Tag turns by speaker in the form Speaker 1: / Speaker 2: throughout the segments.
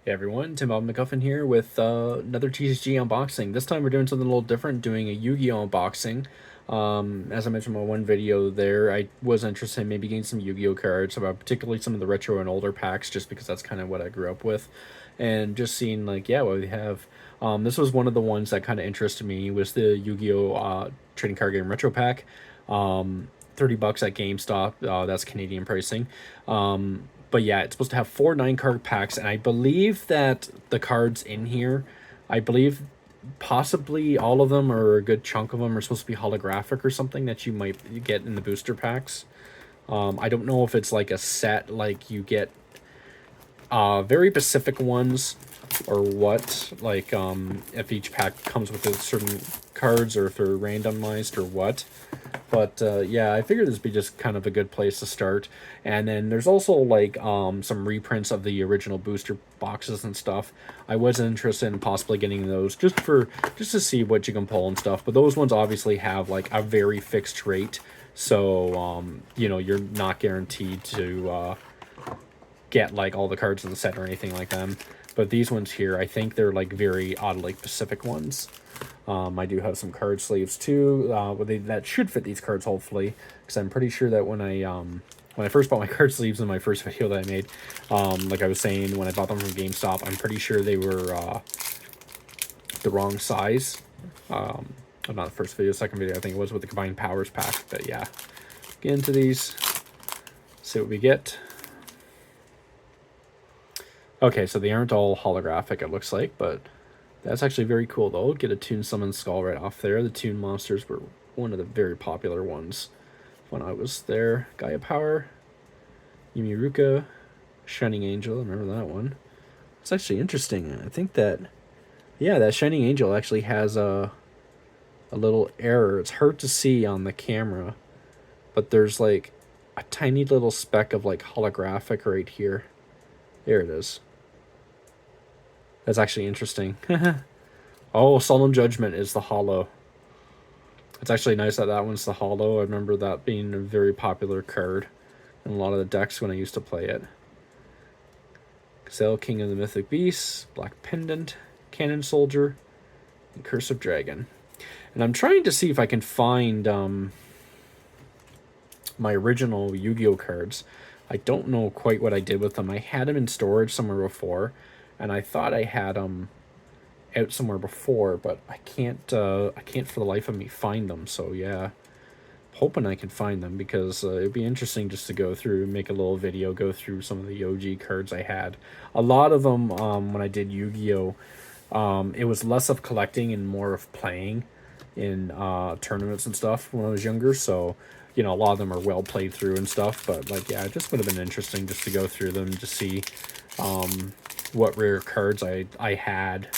Speaker 1: Hey everyone, Tim Bob McGuffin here with another TCG unboxing. This time we're doing something a little different, doing a Yu-Gi-Oh unboxing. As I mentioned in my one video there, I was interested in maybe getting some Yu-Gi-Oh cards, particularly some of the retro and older packs, just because that's kind of what I grew up with. And just seeing like, yeah, what we have. This was one of the ones that kind of interested me, was the Yu-Gi-Oh trading card game retro pack. 30 bucks at GameStop. That's Canadian pricing. But yeah, it's supposed to have 4 9-card packs, and I believe that the cards in here, I believe possibly all of them or a good chunk of them are supposed to be holographic or something that you might get in the booster packs. I don't know if it's like a set, like you get very specific ones or what, like if each pack comes with a certain cards or if they're randomized or what. But yeah, I figured this would be just kind of a good place to start. And then there's also like some reprints of the original booster boxes and stuff. I was interested in possibly getting those just to see what you can pull and stuff. But those ones obviously have like a very fixed rate, so you know, you're not guaranteed to get like all the cards in the set or anything like them. But these ones here, I think they're like very odd, like Pacific ones. I do have some card sleeves too. That should fit these cards hopefully, because I'm pretty sure that when I first bought my card sleeves in my first video that I made, like I was saying, when I bought them from GameStop, I'm pretty sure they were the wrong size. Not the first video, second video I think it was, with the combined powers pack. But yeah, get into these, see what we get. Okay, so they aren't all holographic, it looks like, but that's actually very cool, though. Get a Toon Summon Skull right off there. The Toon monsters were one of the very popular ones when I was there. Gaia Power, Yumiruka, Shining Angel, I remember that one. It's actually interesting. I think that, yeah, that Shining Angel actually has a little error. It's hard to see on the camera, but there's like a tiny little speck of like holographic right here. There it is. That's actually interesting. Oh, Solemn Judgment is the holo. It's actually nice that that one's the holo. I remember that being a very popular card in a lot of the decks when I used to play it. Gazelle, King of the Mythic Beasts, Black Pendant, Cannon Soldier, and Curse of Dragon. And I'm trying to see if I can find my original Yu-Gi-Oh cards. I don't know quite what I did with them. I had them in storage somewhere before, and I thought I had them out somewhere before, but I can't for the life of me find them. So yeah, hoping I can find them, because it'd be interesting just to go through, make a little video, go through some of the OG cards I had. A lot of them, when I did Yu-Gi-Oh, it was less of collecting and more of playing in tournaments and stuff when I was younger. So you know, a lot of them are well played through and stuff. But like, yeah, it just would have been interesting just to go through them to see what rare cards I had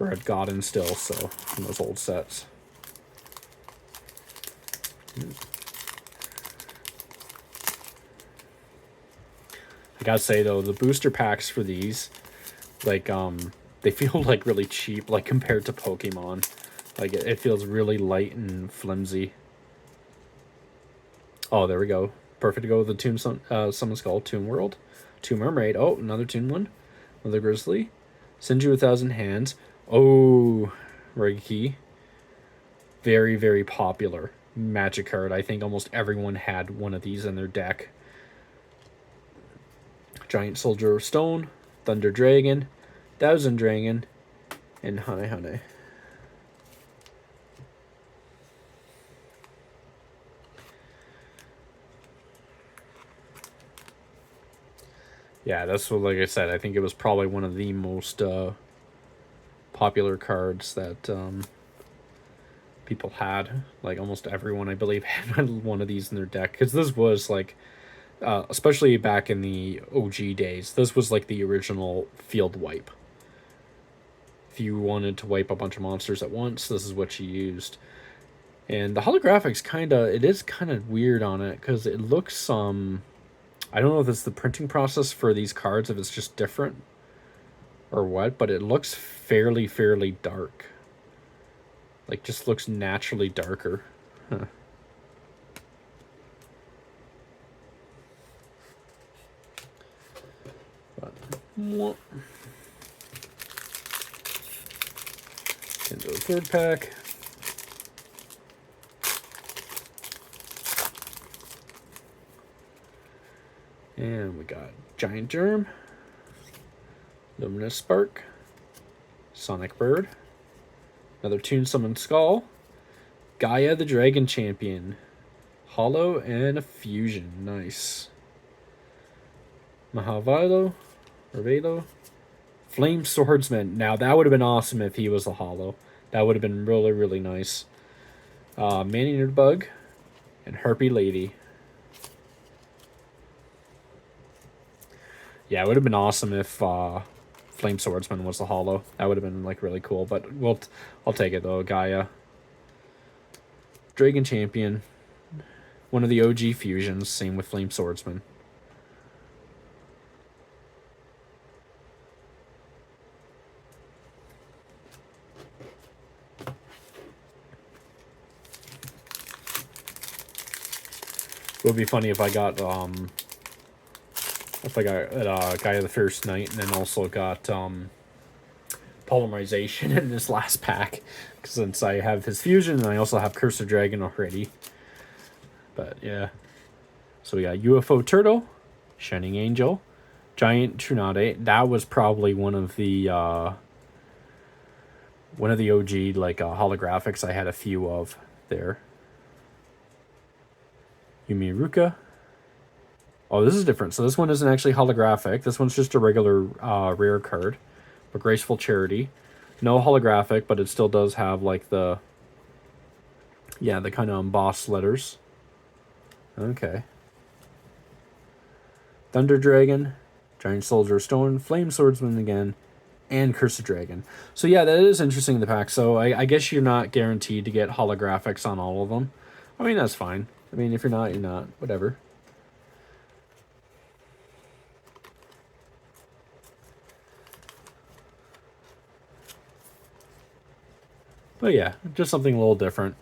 Speaker 1: or had gotten still, so from those old sets. I gotta say though, the booster packs for these, like they feel like really cheap, like compared to Pokemon. Like it feels really light and flimsy. Oh, there we go. Perfect to go with the Toon Summon Skull, Toon World, Toon Mermaid. Oh, another Toon one. Another Grizzly. Send you 1,000 Hands. Oh, Reiki. Very, very popular Magic card. I think almost everyone had one of these in their deck. Giant Soldier of Stone, Thunder Dragon, Thousand Dragon, and Hane Hane. Yeah, that's what, like I said, I think it was probably one of the most popular cards that people had. Like almost everyone, I believe, had one of these in their deck, because this was like, especially back in the OG days, this was like the original field wipe. If you wanted to wipe a bunch of monsters at once, this is what you used. And the holographics it is kind of weird on it, because it looks I don't know if it's the printing process for these cards, if it's just different or what, but it looks fairly dark. Like, just looks naturally darker. Huh. But, into the third pack. And we got Giant Germ, Luminous Spark, Sonic Bird, another Toon Summon Skull, Gaia the Dragon Champion, Hollow, and a Fusion. Nice. Mahavilo, Flame Swordsman. Now that would have been awesome if he was a Hollow. That would have been really, really nice. Man-Eater Bug, and Harpy Lady. Yeah, it would have been awesome if Flame Swordsman was a Hollow. That would have been like really cool. But I'll take it though. Gaia, Dragon Champion, one of the OG fusions. Same with Flame Swordsman. It would be funny if I got Guy of the First Night, and then also got Polymerization in this last pack, since I have his fusion and I also have Curse of Dragon already. But yeah, so we got UFO Turtle, Shining Angel, Giant Tsunade. That was probably one of the OG like holographics I had a few of there. Yumiruka. Oh, this is different. So this one isn't actually holographic. This one's just a regular rare card. But Graceful Charity. No holographic, but it still does have like the kind of embossed letters. Okay. Thunder Dragon, Giant Soldier of Stone, Flame Swordsman again, and Curse of Dragon. So yeah, that is interesting in the pack. So I guess you're not guaranteed to get holographics on all of them. I mean, that's fine. I mean, if you're not, you're not. Whatever. But yeah, just something a little different.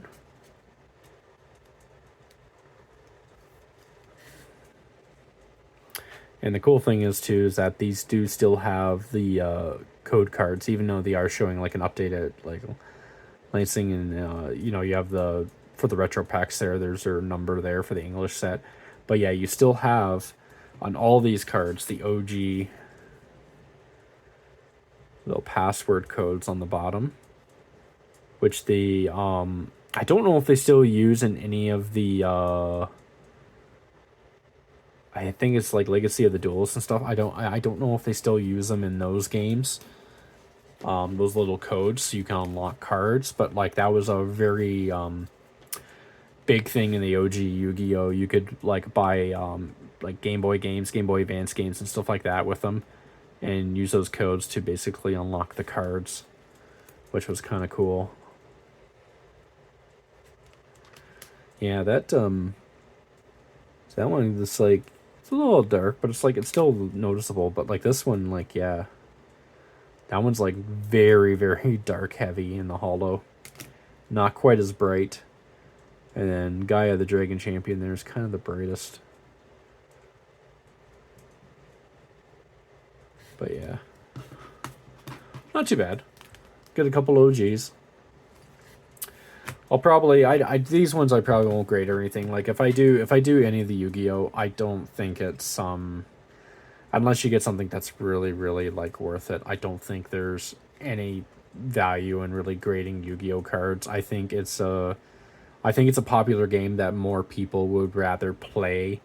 Speaker 1: And the cool thing is too is that these do still have the code cards, even though they are showing like an updated like Lansing, and you have the for the retro packs there. There's their number there for the English set, but yeah, you still have on all these cards the OG little password codes on the bottom, which the I don't know if they still use in any of the I think it's like Legacy of the Duelists and stuff. I don't know if they still use them in those games. Those little codes so you can unlock cards, but like that was a very big thing in the OG Yu-Gi-Oh. You could like buy like Game Boy games, Game Boy Advance games and stuff like that with them, and use those codes to basically unlock the cards, which was kind of cool. Yeah, that one is like, it's a little dark, but it's like it's still noticeable. But like this one, like yeah, that one's like very, very dark heavy in the hollow, not quite as bright. And then Gaia the Dragon Champion there's kind of the brightest. But yeah, not too bad. Get a couple OGs. I'll probably these ones I probably won't grade or anything. Like if I do any of the Yu-Gi-Oh, I don't think it's unless you get something that's really, really like worth it. I don't think there's any value in really grading Yu-Gi-Oh cards. I think it's a popular game that more people would rather play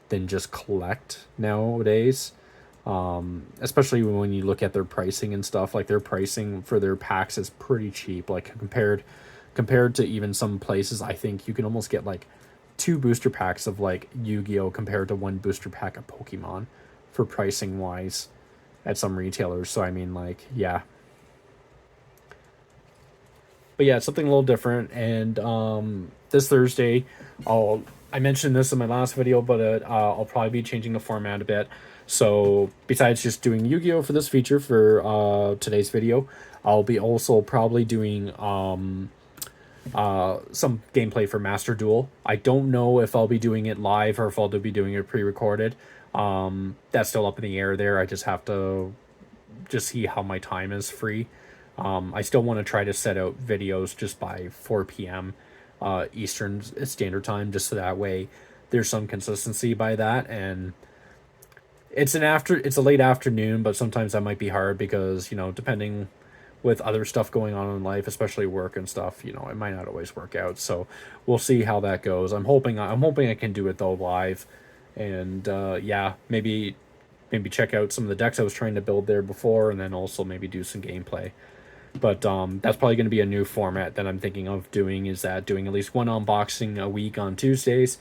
Speaker 1: than just collect nowadays. Especially when you look at their pricing and stuff. Like their pricing for their packs is pretty cheap. Like compared to even some places, I think you can almost get like 2 booster packs of like Yu-Gi-Oh compared to 1 booster pack of Pokemon for pricing wise at some retailers. So I mean, like, yeah. But yeah, it's something a little different. And this Thursday, I mentioned this in my last video, but I'll probably be changing the format a bit. So besides just doing Yu-Gi-Oh for this feature for today's video, I'll be also probably doing some gameplay for Master Duel. I don't know if I'll be doing it live or if I'll be doing it pre-recorded. That's still up in the air there. I just have to see how my time is free. I still want to try to set out videos just by 4 p.m. Eastern Standard Time, just so that way there's some consistency by that. And it's a late afternoon, but sometimes that might be hard because, depending with other stuff going on in life, especially work and stuff, it might not always work out. So we'll see how that goes. I'm hoping I can do it though live, and yeah, maybe check out some of the decks I was trying to build there before, and then also maybe do some gameplay. But that's probably going to be a new format that I'm thinking of doing, is that doing at least one unboxing a week on Tuesdays,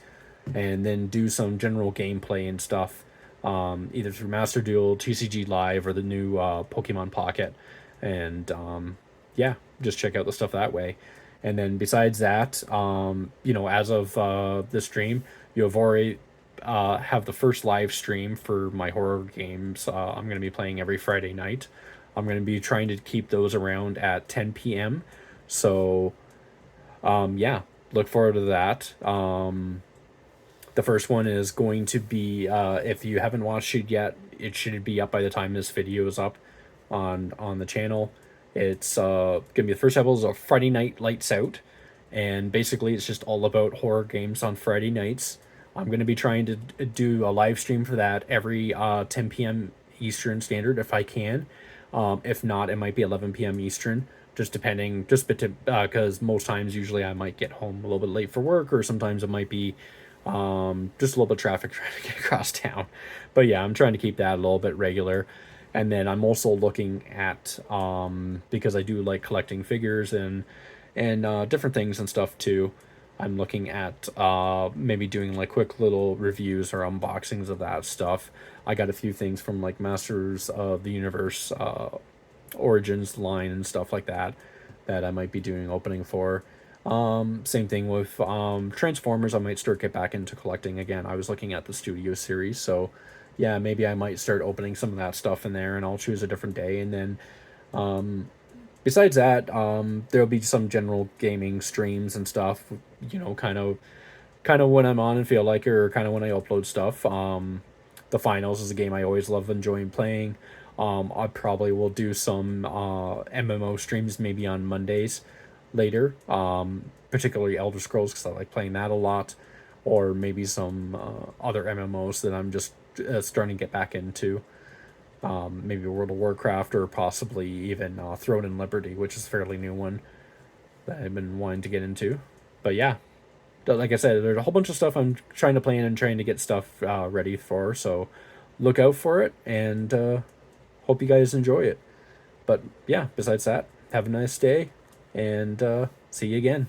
Speaker 1: and then do some general gameplay and stuff, either through Master Duel, TCG Live, or the new Pokemon Pocket. And yeah, just check out the stuff that way. And then besides that, as of the stream, you have already have the first live stream for my horror games. I'm going to be playing every Friday night. I'm going to be trying to keep those around at 10 p.m. So, yeah, look forward to that. The first one is going to be, if you haven't watched it yet, it should be up by the time this video is up on the channel. It's gonna be the first episode of Friday Night Lights Out, and basically it's just all about horror games on Friday nights. I'm gonna be trying to do a live stream for that every 10 p.m. Eastern Standard if I can. If not, it might be 11 p.m. Eastern, just depending, because most times usually I might get home a little bit late for work, or sometimes it might be just a little bit of traffic trying to get across town. But yeah, I'm trying to keep that a little bit regular. And then I'm also looking at, because I do like collecting figures and different things and stuff too. I'm looking at maybe doing like quick little reviews or unboxings of that stuff. I got a few things from like Masters of the Universe Origins line and stuff like that that I might be doing opening for. Same thing with Transformers. I might start get back into collecting again. I was looking at the Studio series, so yeah, maybe I might start opening some of that stuff in there, and I'll choose a different day. And then besides that, there'll be some general gaming streams and stuff. Kind of when I'm on and feel like it, or kind of when I upload stuff. The Finals is a game I always love enjoying playing. I probably will do some MMO streams maybe on Mondays later, particularly Elder Scrolls because I like playing that a lot, or maybe some other MMOs that I'm just starting to get back into. Maybe World of Warcraft, or possibly even Throne and Liberty, which is a fairly new one that I've been wanting to get into. But yeah, like I said, there's a whole bunch of stuff I'm trying to plan and trying to get stuff ready for. So look out for it, and hope you guys enjoy it. But yeah, besides that, have a nice day, and see you again.